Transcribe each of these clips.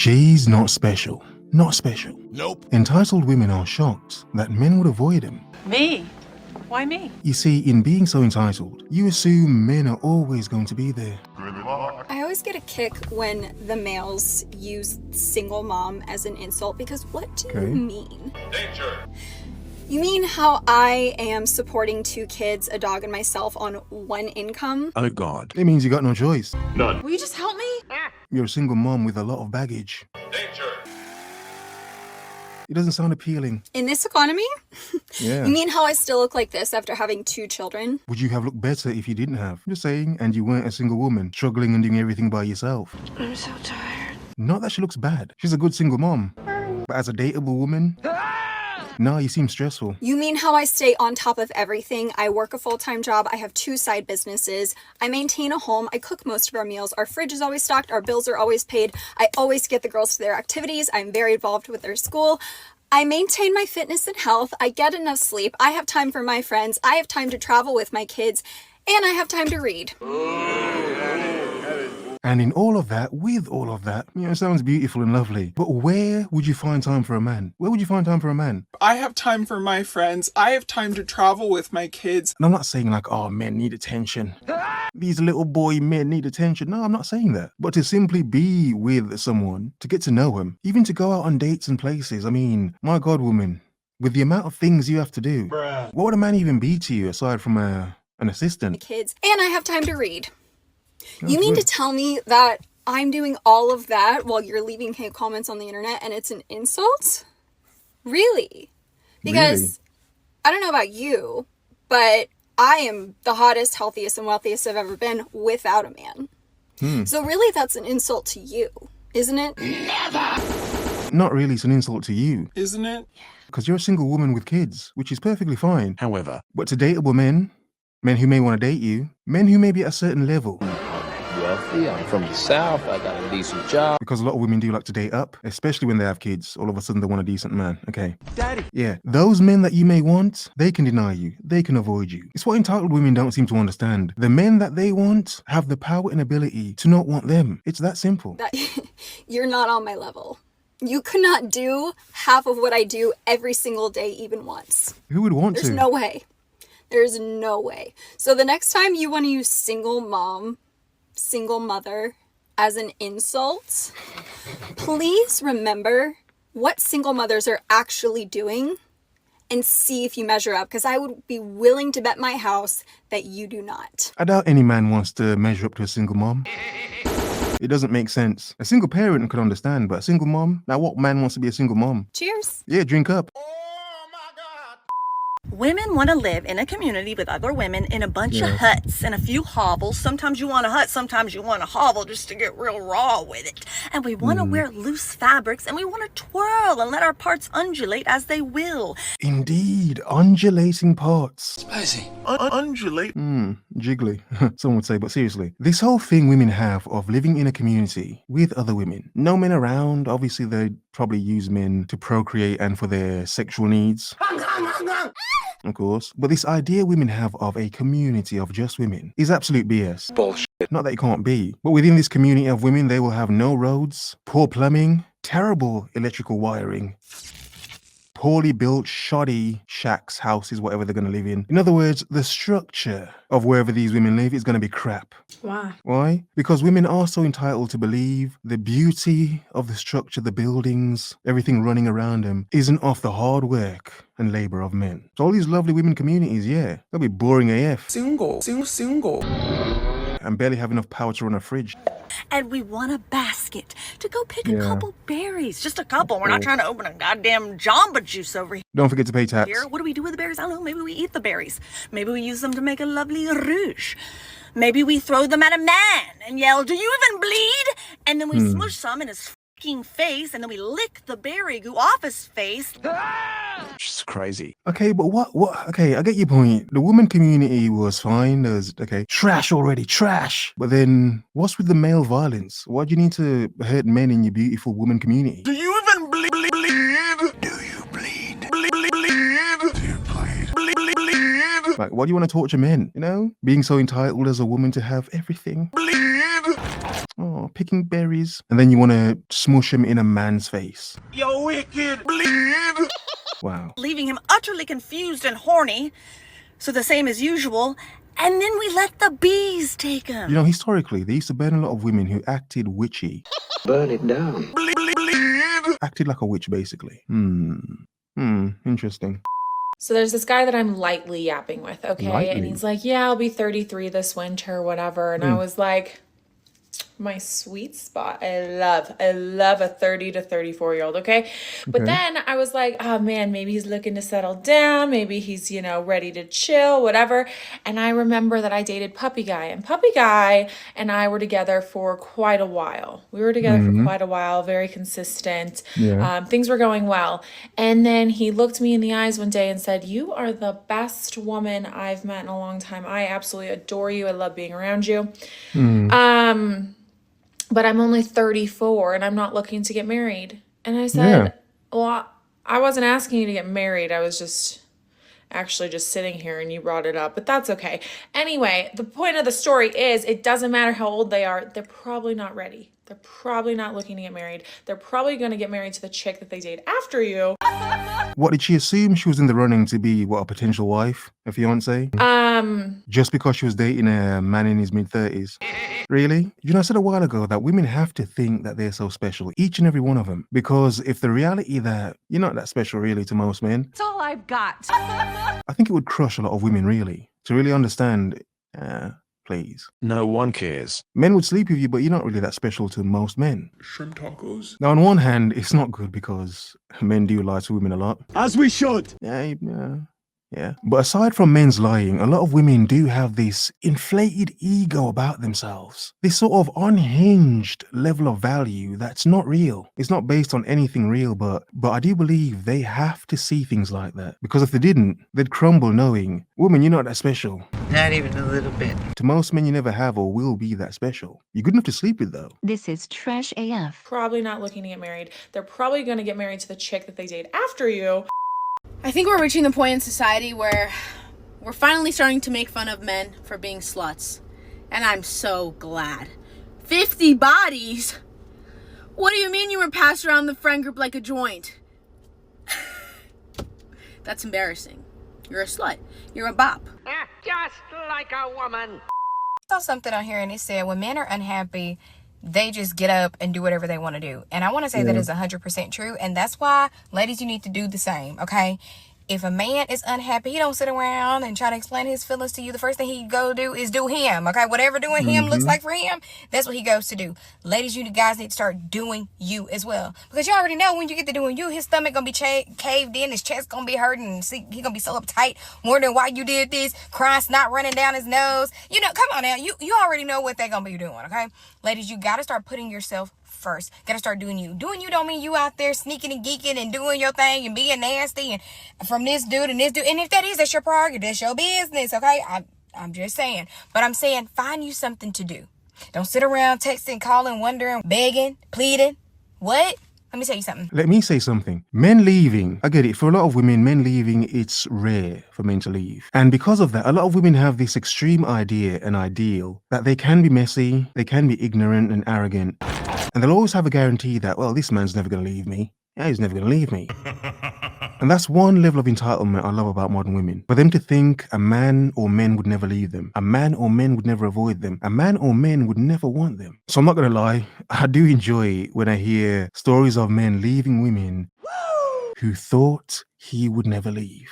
She's not special. Not special. Nope. Entitled women are shocked that men would avoid him. Me? Why me? You see, in being so entitled, you assume men are always going to be there. I always get a kick when the males use single mom as an insult because what do you mean? Danger. You mean how I am supporting 2 kids, a dog, and myself on 1 income? Oh God. It means you got no choice. None. Will you just help me? You're a single mom with a lot of baggage. Danger. It doesn't sound appealing. In this economy? Yeah. You mean how I still look like this after having 2 children? Would you have looked better if you didn't have? Just saying, and you weren't a single woman, struggling and doing everything by yourself. I'm so tired. Not that she looks bad. She's a good single mom. But as a dateable woman, nah, you seem stressful. You mean how I stay on top of everything? I work a full-time job, I have 2 side businesses, I maintain a home, I cook most of our meals, our fridge is always stocked, our bills are always paid, I always get the girls to their activities, I'm very involved with their school, I maintain my fitness and health, I get enough sleep, I have time for my friends, I have time to travel with my kids, and I have time to read. And in all of that, with all of that, it sounds beautiful and lovely. But where would you find time for a man? Where would you find time for a man? I have time for my friends. I have time to travel with my kids. And I'm not saying like, oh, men need attention. These little boy men need attention. No, I'm not saying that. But to simply be with someone, to get to know him, even to go out on dates and places. I mean, my God, woman, with the amount of things you have to do, what would a man even be to you aside from an assistant? Kids, and I have time to read. You mean to tell me that I'm doing all of that while you're leaving hate comments on the internet and it's an insult? Really? Because I don't know about you, but I am the hottest, healthiest, and wealthiest I've ever been without a man. So really that's an insult to you, isn't it? Never! Not really, it's an insult to you. Isn't it? Because you're a single woman with kids, which is perfectly fine. However. But to dateable men, men who may want to date you, men who may be at a certain level. Wealthy, I'm from the South, I got a decent job. Because a lot of women do like to date up, especially when they have kids. All of a sudden they want a decent man. Okay. Daddy. Yeah. Those men that you may want, they can deny you. They can avoid you. It's what entitled women don't seem to understand. The men that they want have the power and ability to not want them. It's that simple. You're not on my level. You could not do half of what I do every single day, even once. Who would want to? There's no way. There's no way. So the next time you want to use single mom, single mother as an insult, please remember what single mothers are actually doing and see if you measure up, because I would be willing to bet my house that you do not. I doubt any man wants to measure up to a single mom. It doesn't make sense. A single parent could understand, but a single mom? Now what man wants to be a single mom? Cheers. Yeah, drink up. Women want to live in a community with other women in a bunch of huts and a few hovels. Sometimes you want a hut, sometimes you want a hovel just to get real raw with it. And we want to wear loose fabrics and we want to twirl and let our parts undulate as they will. Indeed, undulating parts. Spicy. Undulate. Jiggly, some would say, but seriously. This whole thing women have of living in a community with other women. No men around, obviously they probably use men to procreate and for their sexual needs. Of course. But this idea women have of a community of just women is absolute BS. Bullshit. Not that it can't be, but within this community of women, they will have no roads, poor plumbing, terrible electrical wiring, poorly built, shoddy shacks, houses, whatever they're going to live in. In other words, the structure of wherever these women live is going to be crap. Why? Why? Because women are so entitled to believe the beauty of the structure, the buildings, everything running around them isn't off the hard work and labor of men. So all these lovely women communities, yeah, they'll be boring AF. Single. And barely have enough power to run a fridge. And we want a basket to go pick a couple berries. Just a couple. We're not trying to open a goddamn Jamba Juice over here. Don't forget to pay tax. What do we do with the berries? I don't know. Maybe we eat the berries. Maybe we use them to make a lovely rouge. Maybe we throw them at a man and yell, "Do you even bleed?" And then we smush some in his fucking face, and then we lick the berry goo off his face. It's crazy. Okay, but what? Okay, I get your point. The woman community was fine. There's, trash already, trash. But then, what's with the male violence? Why do you need to hurt men in your beautiful woman community? Do you even bleed? Do you bleed? Do you bleed? Do you bleed? Like, why do you want to torture men? You know? Being so entitled as a woman to have everything. Bleed. Oh, picking berries. And then you want to smush them in a man's face. You wicked bleed. Wow. leaving him utterly confused and horny. So the same as usual. And then we let the bees take him. You know, historically, they used to burn a lot of women who acted witchy. Burn it down. Bleed. Acted like a witch, basically. Interesting. So there's this guy that I'm lightly yapping with, okay? Lightly? And he's like, yeah, I'll be 33 this winter, whatever. And I was like, my sweet spot. I love a 30 to 34-year-old, okay? But then I was like, oh man, maybe he's looking to settle down. Maybe he's, you know, ready to chill, whatever. And I remember that I dated Puppy Guy. And Puppy Guy and I were together for quite a while. We were together for quite a while, very consistent. Yeah. Things were going well. And then he looked me in the eyes one day and said, you are the best woman I've met in a long time. I absolutely adore you. I love being around you. But I'm only 34 and I'm not looking to get married. And I said, well, I wasn't asking you to get married. I was just actually just sitting here and you brought it up, but that's okay. Anyway, the point of the story is it doesn't matter how old they are. They're probably not ready. They're probably not looking to get married. They're probably going to get married to the chick that they date after you. What, did she assume she was in the running to be, what, a potential wife? A fiance? Just because she was dating a man in his mid-30s? Really? You know, I said a while ago that women have to think that they're so special, each and every one of them. Because if the reality that you're not that special really to most men, That's all I've got. I think it would crush a lot of women really. To really understand, please. No one cares. Men would sleep with you, but you're not really that special to most men. Shrimp tacos. Now, on one hand, it's not good because men do lie to women a lot. As we should. Yeah. But aside from men's lying, a lot of women do have this inflated ego about themselves. This sort of unhinged level of value that's not real. It's not based on anything real, but I do believe they have to see things like that. Because if they didn't, they'd crumble knowing, woman, you're not that special. Not even a little bit. To most men, you never have or will be that special. You're good enough to sleep with, though. This is trash AF. Probably not looking to get married. They're probably going to get married to the chick that they date after you. I think we're reaching the point in society where we're finally starting to make fun of men for being sluts. And I'm so glad. 50 bodies? What do you mean you were passed around the friend group like a joint? That's embarrassing. You're a slut. You're a bop. Just like a woman. I saw something on here and it said when men are unhappy, they just get up and do whatever they want to do. And I want to say that is 100% true. And that's why, ladies, you need to do the same, okay? If a man is unhappy, he don't sit around and try to explain his feelings to you. The first thing he go do is do him, okay? Whatever doing him looks like for him, that's what he goes to do. Ladies, you guys need to start doing you as well. Because you already know when you get to doing you, his stomach going to be caved in, his chest going to be hurting, and see, he going to be so uptight, wondering why you did this, crying, snot running down his nose. You know, come on now. You already know what they're going to be doing, okay? Ladies, you got to start putting yourself first. Gotta start doing you. Doing you don't mean you out there sneaking and geeking and doing your thing and being nasty and from this dude and this dude. And if that is, that's your prerogative. That's your business, okay? I'm just saying. But I'm saying find you something to do. Don't sit around texting, calling, wondering, begging, pleading. What? Let me tell you something. Let me say something. Men leaving, I get it. For a lot of women, men leaving, it's rare for men to leave. And because of that, a lot of women have this extreme idea and ideal that they can be messy, they can be ignorant and arrogant. And they'll always have a guarantee that, well, this man's never going to leave me. Yeah, he's never going to leave me. And that's one level of entitlement I love about modern women. For them to think a man or men would never leave them. A man or men would never avoid them. A man or men would never want them. So I'm not going to lie. I do enjoy when I hear stories of men leaving women who thought he would never leave.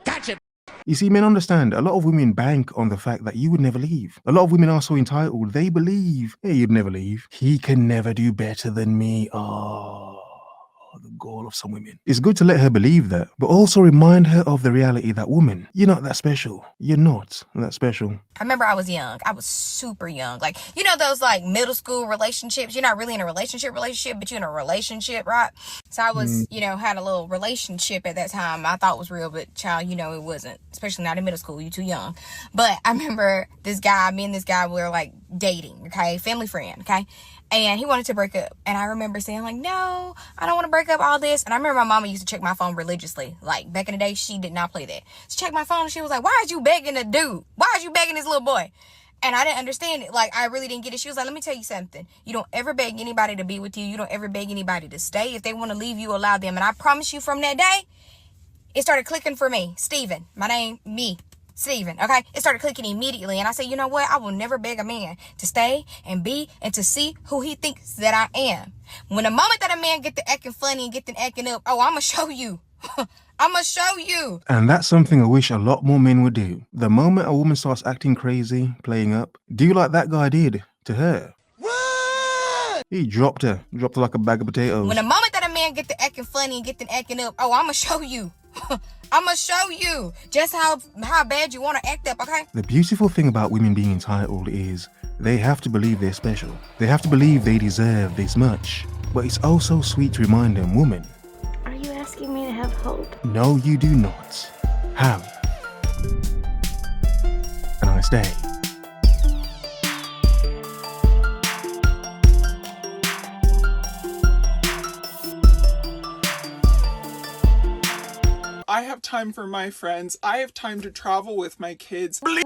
Gotcha. You see, men understand. A lot of women bank on the fact that you would never leave. A lot of women are so entitled. They believe, hey, you'd never leave. He can never do better than me. Oh, the goal of some women. It's good to let her believe that, but also remind her of the reality that, woman, you're not that special. You're not that special. I remember I was young. I was super young. Like, you know those like middle school relationships? You're not really in a relationship, but you're in a relationship, right? So I was, you know, had a little relationship at that time. I thought it was real, but child, you know, it wasn't. Especially not in middle school. You're too young. But I remember me and this guy were like dating, okay? Family friend, okay? And he wanted to break up. And I remember saying like, no, I don't want to break up all this. And I remember my mama used to check my phone religiously. Like back in the day, she did not play that. She checked my phone and she was like, why is you begging the dude? Why is you begging this little boy? And I didn't understand it. Like, I really didn't get it. She was like, let me tell you something. You don't ever beg anybody to be with you. You don't ever beg anybody to stay. If they want to leave, you allow them. And I promise you, from that day, it started clicking for me. Steven. My name, me. Steven. Okay? It started clicking immediately. And I said, you know what? I will never beg a man to stay and be and to see who he thinks that I am. When the moment that a man get to acting funny and get to acting up, oh, I'm going to show you. I'm going to show you. And that's something I wish a lot more men would do. The moment a woman starts acting crazy, playing up, do like that guy did to her. What? He dropped her like a bag of potatoes. When the moment that a man get to acting funny and get to acting up, oh, I'm going to show you. I'm going to show you just how bad you want to act up, okay? The beautiful thing about women being entitled is they have to believe they're special. They have to believe they deserve this much. But it's also sweet to remind them, woman, are you asking me to have hope? no, you do not. Have a nice day. I have time for my friends. I have time to travel with my kids. Bleed.